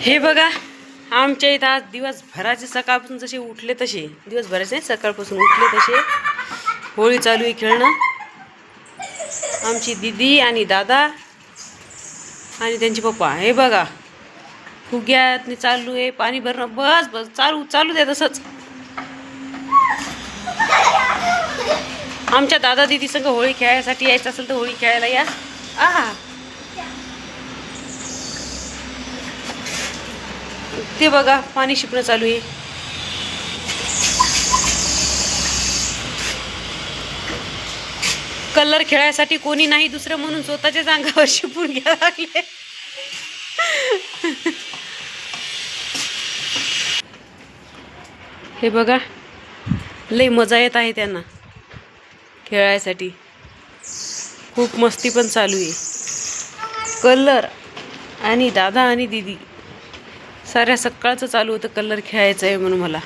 हे बघा, आमच्या इथं आज दिवसभराचे सकाळपासून जसे उठले तसे, दिवसभराचे सकाळपासून उठले तसे होळी चालू आहे खेळणं. आमची दीदी आणि दादा आणि त्यांचे पप्पा. हे बघा, फुग्यात चालू आहे, पाणी भरणं. बस बस चालू चालू द्या तसंच. आमच्या दादा दीदी संग होळी खेळायसाठी यायचं असेल तर होळी खेळायला या. ते बघा, पाणी शिपणं चालू आहे. कलर खेळायसाठी कोणी नाही दुसरं म्हणून स्वतःच्याच अंगावर शिपून घ्यायला लागले. हे बघा, लई मजा येत आहे त्यांना खेळायसाठी. खूप मस्ती पण चालू आहे. कलर आणि दादा आणि दीदी साऱ्या सकाळचं चालू होतं कलर खेळायचं आहे म्हणून मला.